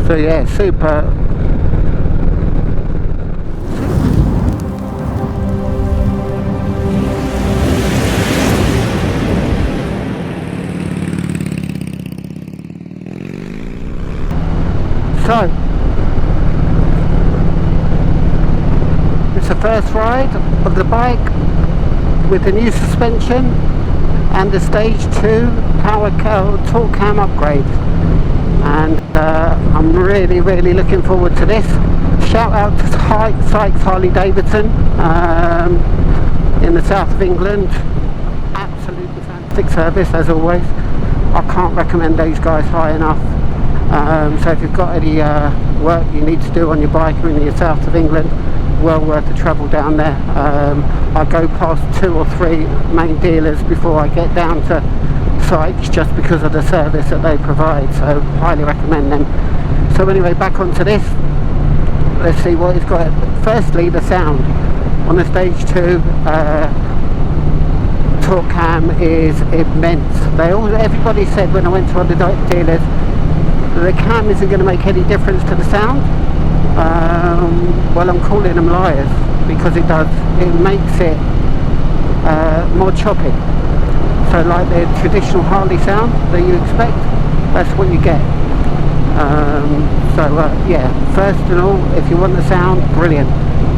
So yeah, super. So it's the first ride of the bike with the new suspension and the stage 2 torque cam upgrade, and I'm really looking forward to this. Shout out to Sykes Harley Davidson in the south of England. Absolutely fantastic service as always. I can't recommend those guys high enough. So if you've got any work you need to do on your bike or in the south of England, well worth the travel down there. I go past 2 or 3 main dealers before I get down to Sykes, just because of the service that they provide, so highly recommend them. So anyway, back onto this. Let's see what it's got. Firstly, the sound on the stage 2 torque cam is immense. Everybody said when I went to other dealers the cam isn't going to make any difference to the sound. Well, I'm calling them liars, because it does. It makes it more choppy. So like the traditional Harley sound that you expect, that's what you get. Yeah, first and all, if you want the sound, brilliant.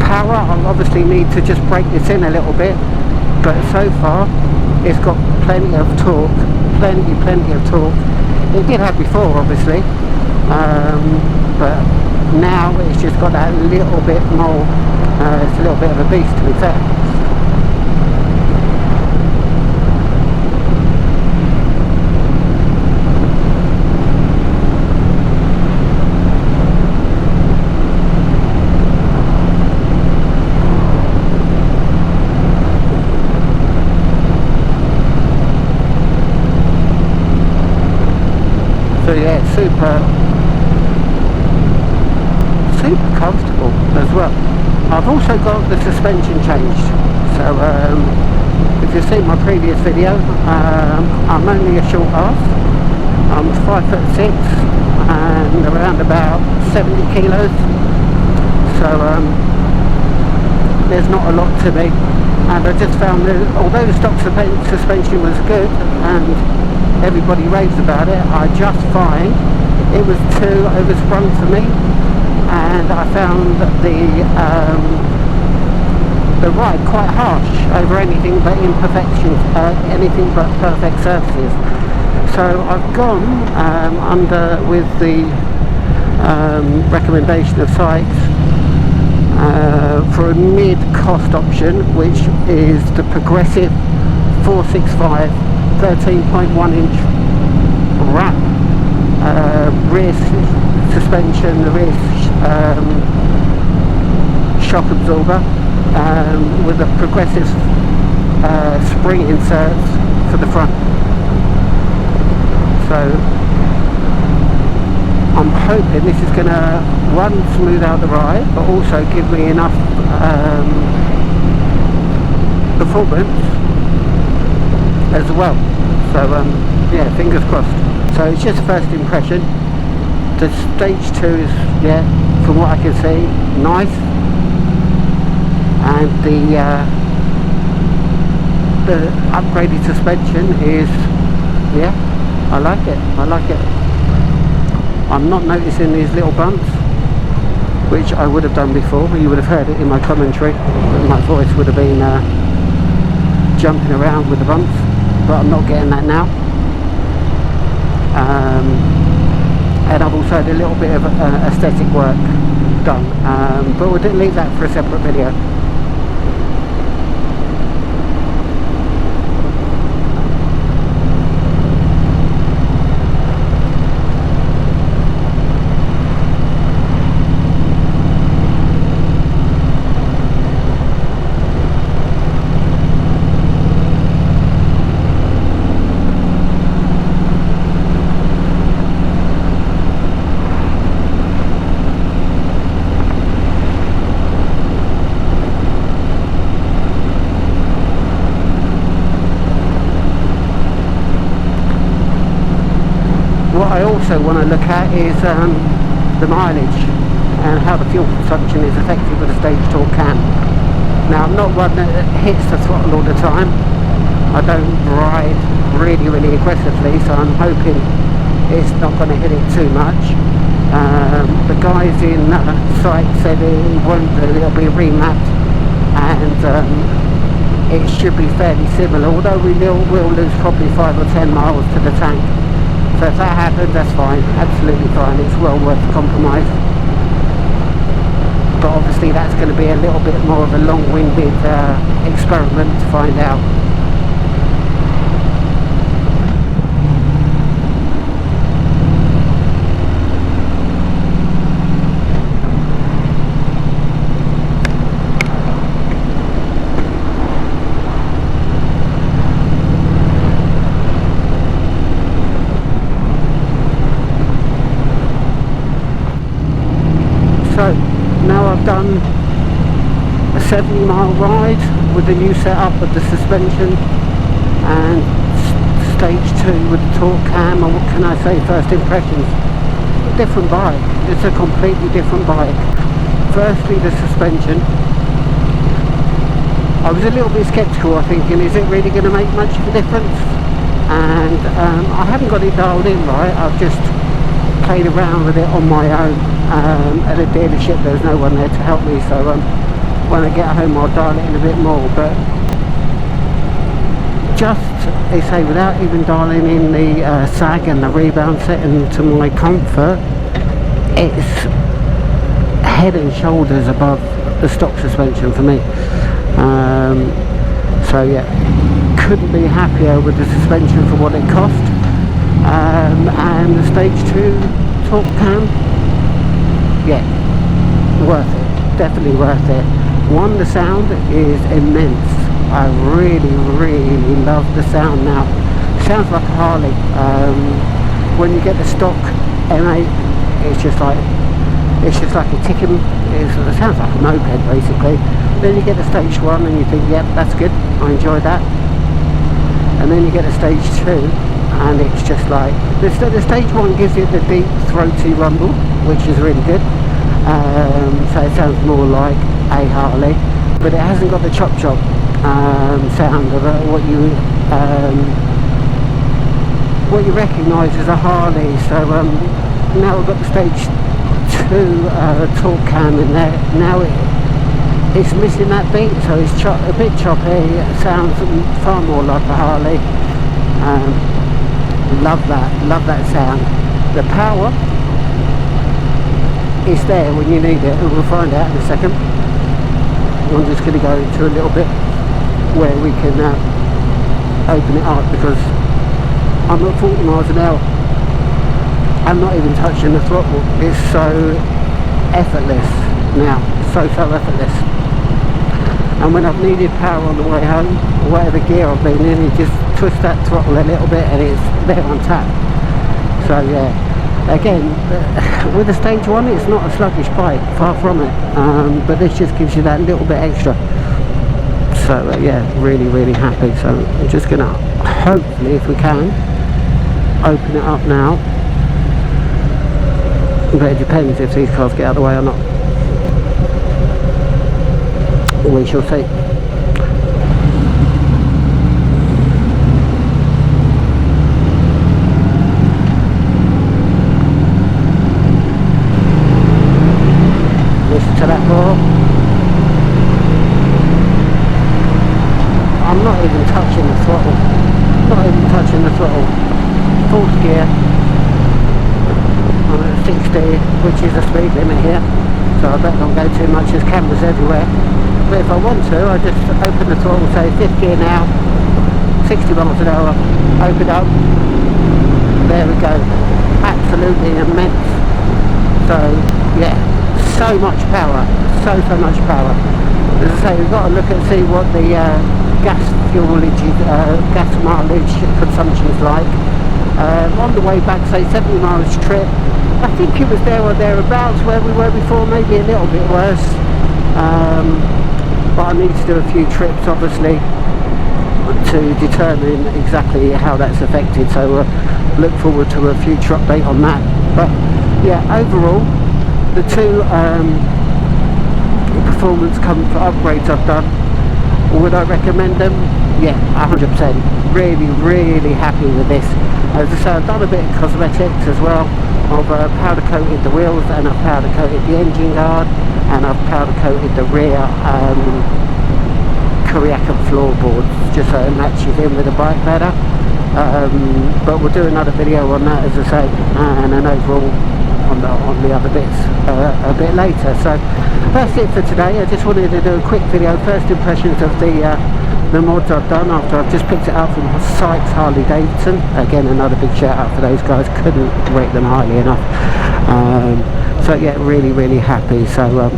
Power, I'll obviously need to just break this in a little bit, but so far it's got plenty of torque, plenty of torque. It did have before, obviously, but now it's just got that little bit more. It's a little bit of a beast, to be fair. So yeah, super comfortable as well. I've also got the suspension changed. So if you've seen my previous video, I'm only a short ass. I'm 5'6" and around about 70 kilos. So there's not a lot to me. And I just found that although the stock suspension was good and everybody raves about it, I just find it was too oversprung for me, and I found the ride quite harsh over anything but imperfections, anything but perfect surfaces. So I've gone with the recommendation of Sykes for a mid-cost option, which is the Progressive 465 13.1 inch wrap rear suspension, the rear shock absorber, with the Progressive spring inserts for the front. So I'm hoping this is going to, one, smooth out the ride, but also give me enough performance as well. So yeah, fingers crossed. So it's just a first impression. The stage 2 is, yeah, from what I can see, nice, and the upgraded suspension is, yeah, I like it. I'm not noticing these little bumps, which I would have done before. You would have heard it in my commentary, my voice would have been jumping around with the bumps, but I'm not getting that now. And I've also had a little bit of aesthetic work done, but we'll leave that for a separate video. What I also want to look at is the mileage and how the fuel consumption is affected with the stage torque cam. Now I'm not one that hits the throttle all the time. I don't ride really aggressively, so I'm hoping it's not going to hit it too much. The guys in site said it won't do, it'll be remapped, and it should be fairly similar, although we will lose probably 5 or 10 miles to the tank. So if that happens, that's fine, absolutely fine, it's well worth the compromise. But obviously that's going to be a little bit more of a long-winded experiment to find out. So now I've done a 70-mile ride with the new setup of the suspension and stage 2 with the torque cam, and what can I say, first impressions, a different bike, it's a completely different bike. Firstly, the suspension, I was a little bit sceptical, I thinking, is it really going to make much of a difference? And I haven't got it dialed in right, I've just played around with it on my own. At a dealership there's no one there to help me, so when I get home I'll dial it in a bit more. But just, they say, without even dialing in the sag and the rebound setting to my comfort, it's head and shoulders above the stock suspension for me. So yeah, couldn't be happier with the suspension for what it cost. And the stage 2 torque cam, yeah, worth it, definitely worth it. One, the sound is immense. I really love the sound now. It sounds like a Harley. When you get the stock M8, it's just like a ticking, it sounds like a moped basically. Then you get the stage 1 and you think, yep, that's good, I enjoyed that. And then you get the stage 2 and it's just like, the stage 1 gives it the deep throaty rumble, which is really good. So it sounds more like a Harley, but it hasn't got the chop sound of what you recognise as a Harley. So now we've got the stage 2 torque cam in there. Now it's missing that beat, so it's a bit choppy. It sounds far more like a Harley. Love that sound. The power is there when you need it, and we'll find out in a second. I'm just going to go into a little bit where we can open it up, because I'm at 40 miles an hour. I'm not even touching the throttle. It's so effortless now, so effortless. And when I've needed power on the way home, or whatever gear I've been in, you just twist that throttle a little bit and it's there on tap. So yeah, again, with the stage 1 it's not a sluggish bike, far from it, but this just gives you that little bit extra. So yeah, really happy. So I'm just gonna, hopefully if we can, open it up now, but it depends if these cars get out of the way or not. We shall see. Listen to that roar. I'm not even touching the throttle. Not even touching the throttle. Fourth gear. I'm at 60, which is the speed limit here. So I better not go too much, there's cameras everywhere. But if I want to, I just open the throttle, say 5th gear now, 60 miles an hour, open up, there we go, absolutely immense. So yeah, so much power, so much power. As I say, we've got to look and see what the gas mileage consumption is like. On the way back, say 70 miles trip, I think it was there or thereabouts where we were before, maybe a little bit worse. But I need to do a few trips obviously to determine exactly how that's affected, so look forward to a future update on that. But yeah, overall the two performance comfort upgrades I've done, would I recommend them? Yeah, 100%. Really happy with this. As I say, I've done a bit of cosmetics as well. I've powder coated the wheels, and I've powder coated the engine guard, and I've powder coated the rear Kuriaka floorboards, just so it matches in with the bike better. But we'll do another video on that, as I say, and an overall on the other bits a bit later. So that's it for today. I just wanted to do a quick video, first impressions of the mods I've done after I've just picked it up from Sykes Harley Davidson. Again, another big shout out for those guys, couldn't rate them highly enough. So yeah, really happy. So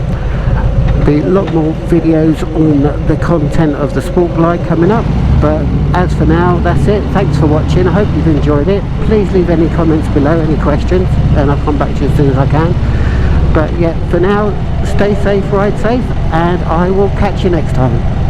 be a lot more videos on the content of the Sport Glide coming up, but as for now, that's it. Thanks for watching. I hope you've enjoyed it. Please leave any comments below, any questions, and I'll come back to you as soon as I can. But yeah, for now, stay safe, ride safe, and I will catch you next time.